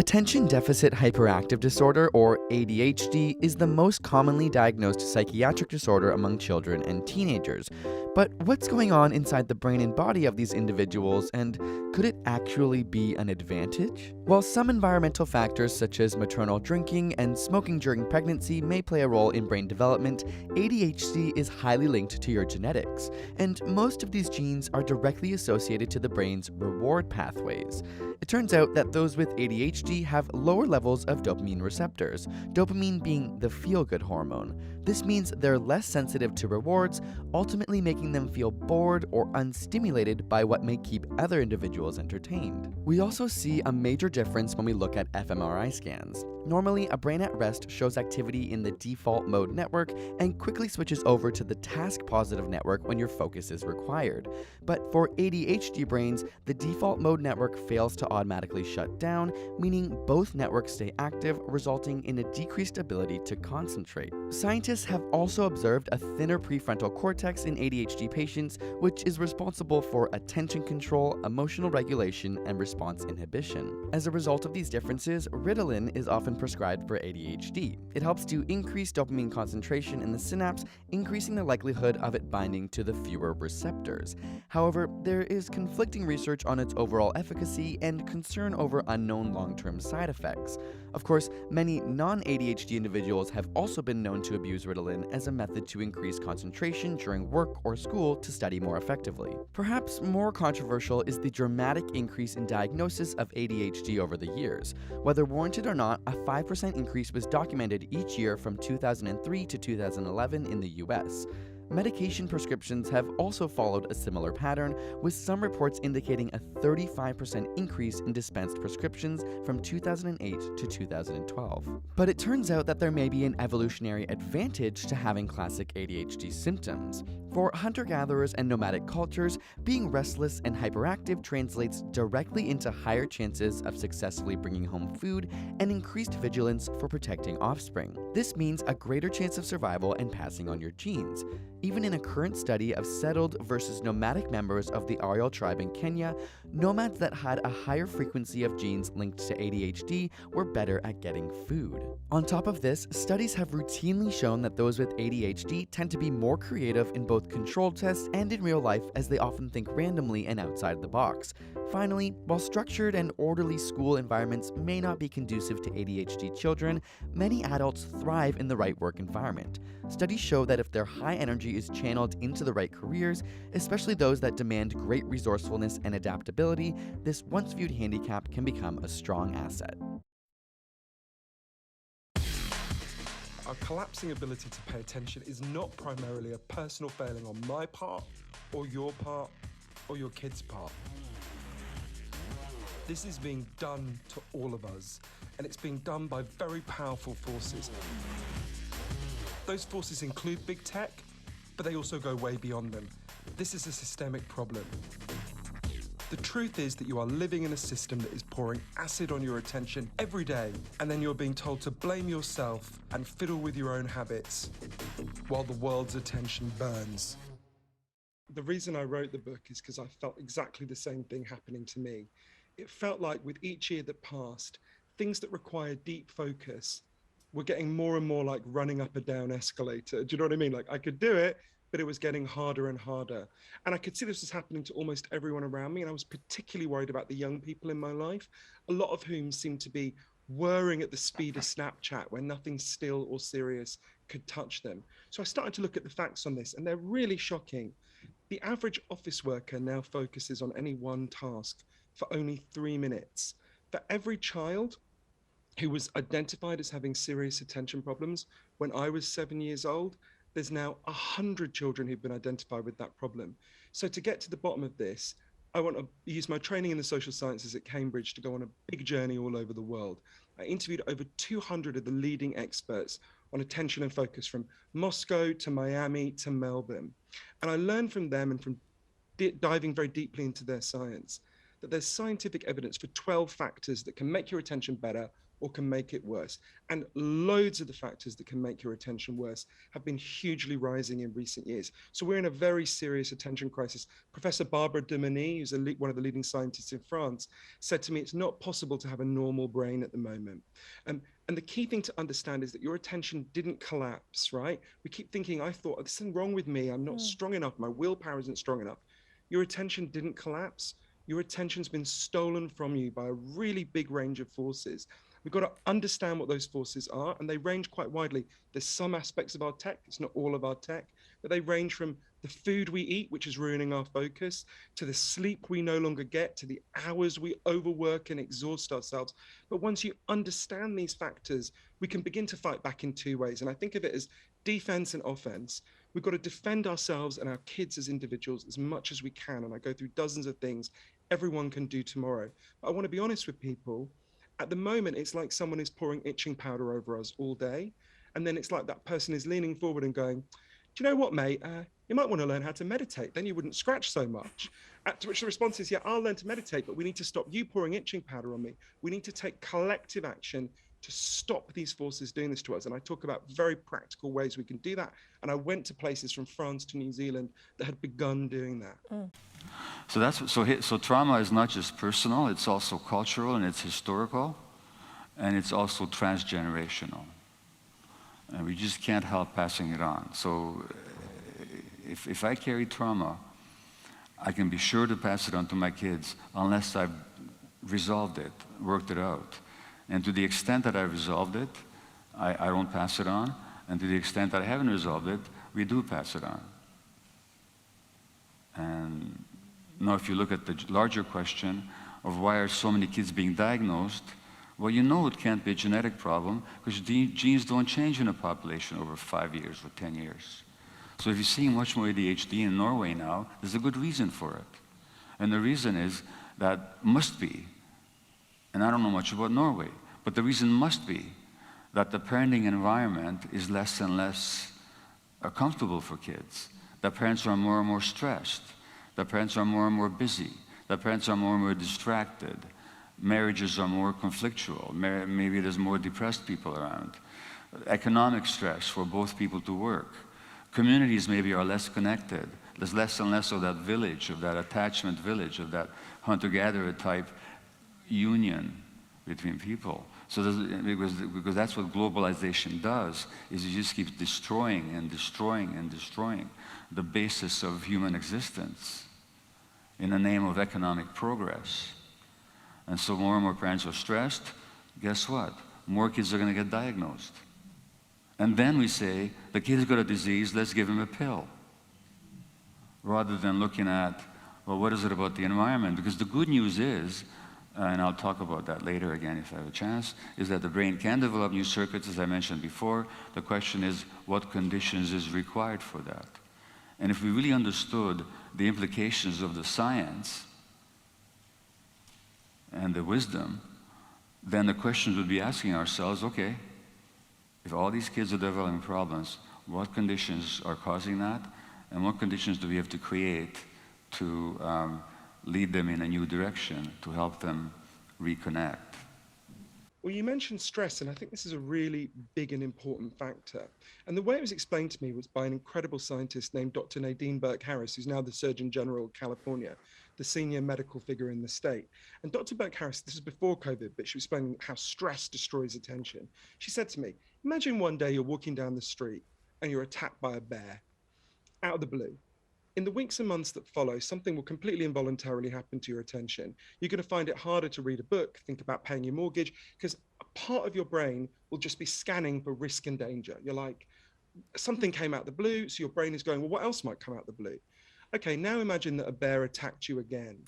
Attention Deficit Hyperactive Disorder, or ADHD, is the most commonly diagnosed psychiatric disorder among children and teenagers. But what's going on inside the brain and body of these individuals, and could it actually be an advantage? While some environmental factors such as maternal drinking and smoking during pregnancy may play a role in brain development, ADHD is highly linked to your genetics, and most of these genes are directly associated to the brain's reward pathways. It turns out that those with ADHD have lower levels of dopamine receptors, dopamine being the feel-good hormone. This means they're less sensitive to rewards, ultimately making them feel bored or unstimulated by what may keep other individuals entertained. We also see a major difference when we look at fMRI scans. Normally, a brain at rest shows activity in the default mode network and quickly switches over to the task-positive network when your focus is required. But for ADHD brains, the default mode network fails to automatically shut down, meaning both networks stay active, resulting in a decreased ability to concentrate. Scientists have also observed a thinner prefrontal cortex in ADHD patients, which is responsible for attention control, emotional regulation, and response inhibition. As a result of these differences, Ritalin is often prescribed for ADHD. It helps to increase dopamine concentration in the synapse, increasing the likelihood of it binding to the fewer receptors. However, there is conflicting research on its overall efficacy and concern over unknown long-term side effects. Of course, many non-ADHD individuals have also been known to abuse Ritalin as a method to increase concentration during work or school to study more effectively. Perhaps more controversial is the dramatic increase in diagnosis of ADHD over the years. Whether warranted or not, a 5% increase was documented each year from 2003 to 2011 in the US. Medication prescriptions have also followed a similar pattern, with some reports indicating a 35% increase in dispensed prescriptions from 2008 to 2012. But it turns out that there may be an evolutionary advantage to having classic ADHD symptoms. For hunter-gatherers and nomadic cultures, being restless and hyperactive translates directly into higher chances of successfully bringing home food and increased vigilance for protecting offspring. This means a greater chance of survival and passing on your genes. Even in a current study of settled versus nomadic members of the Ariel tribe in Kenya, nomads that had a higher frequency of genes linked to ADHD were better at getting food. On top of this, studies have routinely shown that those with ADHD tend to be more creative in both controlled tests and in real life, as they often think randomly and outside the box. Finally, while structured and orderly school environments may not be conducive to ADHD children, many adults thrive in the right work environment. Studies show that if their high energy is channeled into the right careers, especially those that demand great resourcefulness and adaptability, this once viewed handicap can become a strong asset. Our collapsing ability to pay attention is not primarily a personal failing on my part, or your part, or your kid's part. This is being done to all of us, and it's being done by very powerful forces. Those forces include big tech, but they also go way beyond them. This is a systemic problem. The truth is that you are living in a system that is pouring acid on your attention every day, and then you're being told to blame yourself and fiddle with your own habits while the world's attention burns. The reason I wrote the book is because I felt exactly the same thing happening to me. It felt like with each year that passed, things that required deep focus were getting more and more like running up a down escalator. Do you know what I mean? Like I could do it, but it was getting harder and harder. And I could see this was happening to almost everyone around me. And I was particularly worried about the young people in my life, a lot of whom seemed to be whirring at the speed of Snapchat, where nothing still or serious could touch them. So I started to look at the facts on this, and they're really shocking. The average office worker now focuses on any one task for only 3 minutes. For every child who was identified as having serious attention problems when I was 7 years old, there's now 100 children who've been identified with that problem. So to get to the bottom of this, I want to use my training in the social sciences at Cambridge to go on a big journey all over the world. I interviewed over 200 of the leading experts on attention and focus, from Moscow to Miami to Melbourne. And I learned from them and from diving very deeply into their science that there's scientific evidence for 12 factors that can make your attention better or can make it worse. And loads of the factors that can make your attention worse have been hugely rising in recent years. So we're in a very serious attention crisis. Professor Barbara Dumeny, who's one of the leading scientists in France, said to me, it's not possible to have a normal brain at the moment. And the key thing to understand is that your attention didn't collapse, right? We keep thinking, I thought, there's something wrong with me. I'm not strong enough. My willpower isn't strong enough. Your attention didn't collapse. Your attention's been stolen from you by a really big range of forces. We've got to understand what those forces are, and they range quite widely. There's some aspects of our tech, it's not all of our tech, but they range from the food we eat, which is ruining our focus, to the sleep we no longer get, to the hours we overwork and exhaust ourselves. But once you understand these factors, we can begin to fight back in two ways. And I think of it as defense and offense. We've got to defend ourselves and our kids as individuals as much as we can. And I go through dozens of things everyone can do tomorrow. But I want to be honest with people. At the moment, it's like someone is pouring itching powder over us all day. And then it's like that person is leaning forward and going, do you know what, mate? You might want to learn how to meditate. Then you wouldn't scratch so much. To which the response is, yeah, I'll learn to meditate, but we need to stop you pouring itching powder on me. We need to take collective action to stop these forces doing this to us. And I talk about very practical ways we can do that. And I went to places from France to New Zealand that had begun doing that. So trauma is not just personal, it's also cultural and it's historical, and it's also transgenerational. And we just can't help passing it on. So if I carry trauma, I can be sure to pass it on to my kids unless I've resolved it, worked it out. And to the extent that I've resolved it, I don't pass it on. And to the extent that I haven't resolved it, we do pass it on. And now if you look at the larger question of why are so many kids being diagnosed, well, you know it can't be a genetic problem because genes don't change in a population over 5 years or 10 years. So if you're seeing much more ADHD in Norway now, there's a good reason for it. And the reason is that must be, and I don't know much about Norway, but the reason must be that the parenting environment is less and less comfortable for kids. The parents are more and more stressed. The parents are more and more busy. The parents are more and more distracted. Marriages are more conflictual. Maybe there's more depressed people around. Economic stress for both people to work. Communities maybe are less connected. There's less and less of that village, of that attachment village, of that hunter-gatherer type union between people. So because that's what globalization does, is it just keeps destroying and destroying and destroying the basis of human existence in the name of economic progress. And so more and more parents are stressed. Guess what? More kids are going to get diagnosed. And then we say, the kid's got a disease, let's give him a pill. Rather than looking at, well, what is it about the environment? Because the good news is, and I'll talk about that later again if I have a chance, is that the brain can develop new circuits, as I mentioned before. The question is, what conditions is required for that? And if we really understood the implications of the science and the wisdom, then the questions would be asking ourselves, okay, if all these kids are developing problems, what conditions are causing that? And what conditions do we have to create to lead them in a new direction, to help them reconnect? Well, you mentioned stress, and I think this is a really big and important factor. And the way it was explained to me was by an incredible scientist named Dr. Nadine Burke-Harris, who's now the Surgeon General of California, the senior medical figure in the state. And Dr. Burke-Harris, this is before COVID, but she was explaining how stress destroys attention. She said to me, imagine one day you're walking down the street and you're attacked by a bear out of the blue. In the weeks and months that follow, something will completely involuntarily happen to your attention. You're going to find it harder to read a book, think about paying your mortgage, because a part of your brain will just be scanning for risk and danger. You're like, something came out the blue, so your brain is going, well, what else might come out the blue? Okay, now imagine that a bear attacked you again.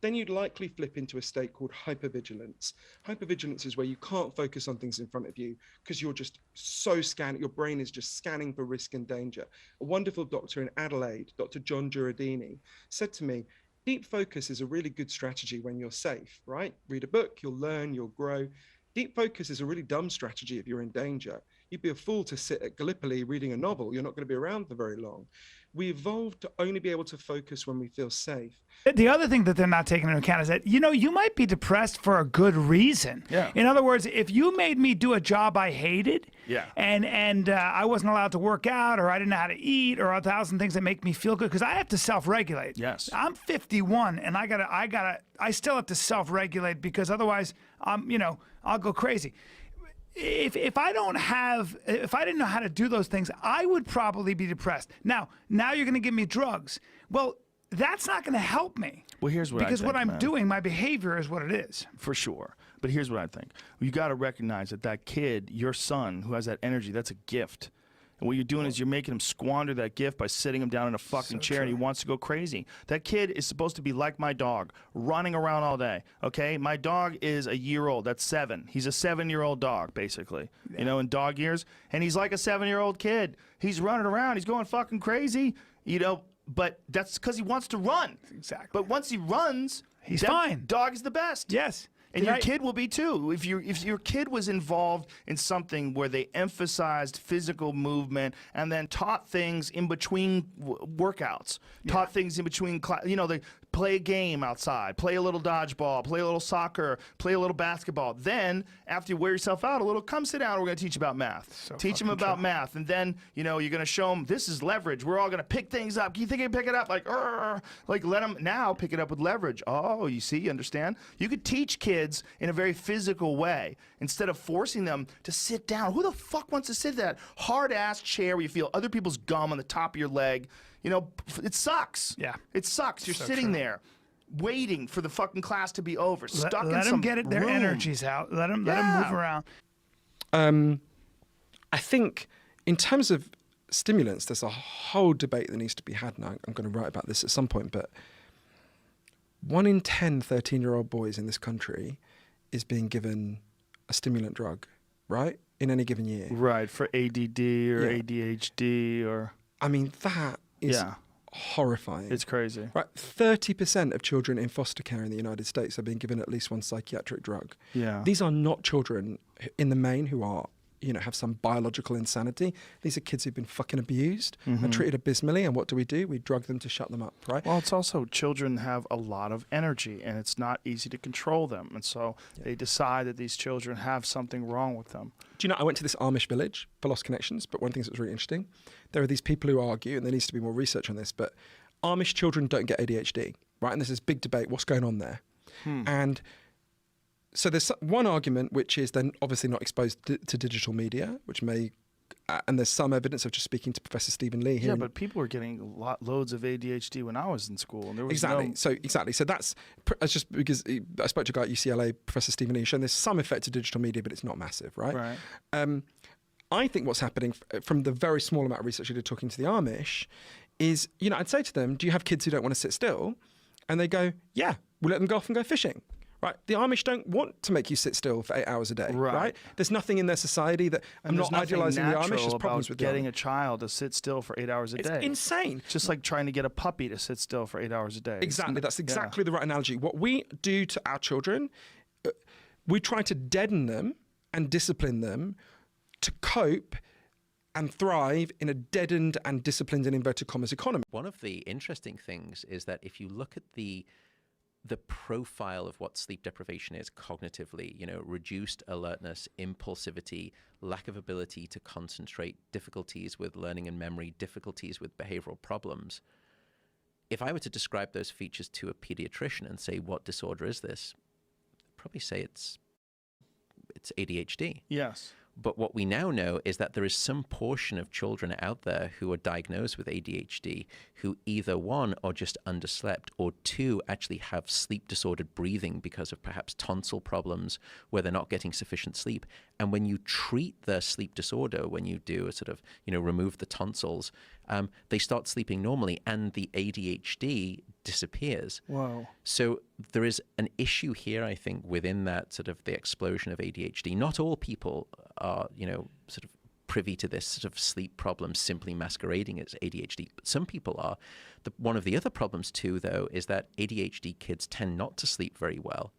Then you'd likely flip into a state called hypervigilance. Hypervigilance is where you can't focus on things in front of you because you're just so scanned, your brain is just scanning for risk and danger. A wonderful doctor in Adelaide, Dr. John Giordini, said to me, deep focus is a really good strategy when you're safe, right? Read a book, you'll learn, you'll grow. Deep focus is a really dumb strategy if you're in danger. You'd be a fool to sit at Gallipoli reading a novel. You're not going to be around for very long. We evolved to only be able to focus when we feel safe. The other thing that they're not taking into account is that, you might be depressed for a good reason. Yeah. In other words, if you made me do a job I hated, Yeah. and I wasn't allowed to work out, or I didn't know how to eat, or 1,000 things that make me feel good, because I have to self-regulate. Yes. I'm 51, and I still have to self-regulate, because otherwise, I'll go crazy. If I didn't know how to do those things, I would probably be depressed. Now you're going to give me drugs. Well, that's not going to help me. Well, here's what I because think, what I'm man. doing, my behavior is what it is. For sure. But here's what I think. You got to recognize that kid, your son, who has that energy, that's a gift. And what you're doing is you're making him squander that gift by sitting him down in a fucking chair and he wants to go crazy. That kid is supposed to be like my dog, running around all day, okay? My dog is a year old. That's 7. He's a 7-year-old dog, basically, in dog years. And he's like a 7-year-old kid. He's running around. He's going fucking crazy, but that's because he wants to run. Exactly. But once he runs, He's that fine. Dog is the best. Yes. And your kid will be too. If your kid was involved in something where they emphasized physical movement and then taught things in between workouts, taught things in between class, they play a game outside, play a little dodgeball, play a little soccer, play a little basketball. Then after you wear yourself out a little, come sit down. We're going to teach you about math. Teach them about math, and then you're going to show them this is leverage. We're all going to pick things up. You think you can pick it up like let them now pick it up with leverage. Oh, you see, you understand? You could teach kids in a very physical way instead of forcing them to sit down. Who the fuck wants to sit in that hard ass chair where you feel other people's gum on the top of your leg? It sucks. Yeah. It sucks. You're sitting there waiting for the fucking class to be over, stuck in let some them get their room. energies out. Let them move around. I think in terms of stimulants, there's a whole debate that needs to be had, and I'm going to write about this at some point, but 1 in 10 13-year-old boys in this country is being given a stimulant drug, right? In any given year. Right, for ADD or ADHD or... I mean, that is horrifying. It's crazy. Right, 30% of children in foster care in the United States are being given at least one psychiatric drug. Yeah. These are not children in the main who are, have some biological insanity. These are kids who've been fucking abused and treated abysmally. And what do? We drug them to shut them up, right? Well, it's also children have a lot of energy and it's not easy to control them. And so they decide that these children have something wrong with them. Do you know, I went to this Amish village for Lost Connections, but one of the things that was really interesting, there are these people who argue, and there needs to be more research on this, but Amish children don't get ADHD, right? And there's this big debate, what's going on there? And so there's one argument, which is they're obviously not exposed to digital media, which may, and there's some evidence of just speaking to Professor Stephen Lee here. Yeah, but people were getting loads of ADHD when I was in school. And there was Exactly. So that's just because I spoke to a guy at UCLA, Professor Stephen Lee, showing there's some effect of digital media, but it's not massive, right? Right. I think what's happening from the very small amount of research I did talking to the Amish is, I'd say to them, do you have kids who don't want to sit still? And they go, yeah, we'll let them go off and go fishing. Right, the Amish don't want to make you sit still for 8 hours a day. Right, there's nothing in their society that I'm not idealizing the Amish. There's problems with getting a child to sit still for 8 hours a day. It's insane. Just like trying to get a puppy to sit still for 8 hours a day. Exactly, that's exactly the right analogy. What we do to our children, we try to deaden them and discipline them to cope and thrive in a deadened and disciplined and inverted commas economy. One of the interesting things is that if you look at the profile of what sleep deprivation is cognitively, reduced alertness, impulsivity, lack of ability to concentrate, difficulties with learning and memory, difficulties with behavioral problems. If I were to describe those features to a pediatrician and say, what disorder is this? I'd probably say it's ADHD. Yes. But what we now know is that there is some portion of children out there who are diagnosed with ADHD who either, one, are just underslept, or two, actually have sleep disordered breathing because of perhaps tonsil problems where they're not getting sufficient sleep. And when you treat their sleep disorder, when you do a sort of, remove the tonsils, they start sleeping normally and the ADHD disappears. Wow. So there is an issue here, I think, within that sort of the explosion of ADHD. Not all people are, sort of privy to this sort of sleep problem simply masquerading as ADHD, but some people are. One of the other problems too, though, is that ADHD kids tend not to sleep very well.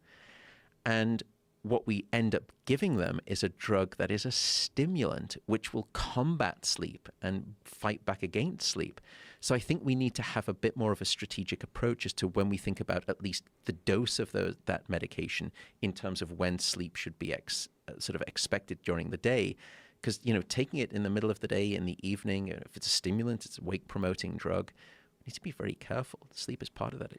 And what we end up giving them is a drug that is a stimulant which will combat sleep and fight back against sleep. So I think we need to have a bit more of a strategic approach as to when we think about at least the dose of that medication in terms of when sleep should be sort of expected during the day. Because, taking it in the middle of the day, in the evening, if it's a stimulant, it's a wake-promoting drug, we need to be very careful. Sleep is part of that.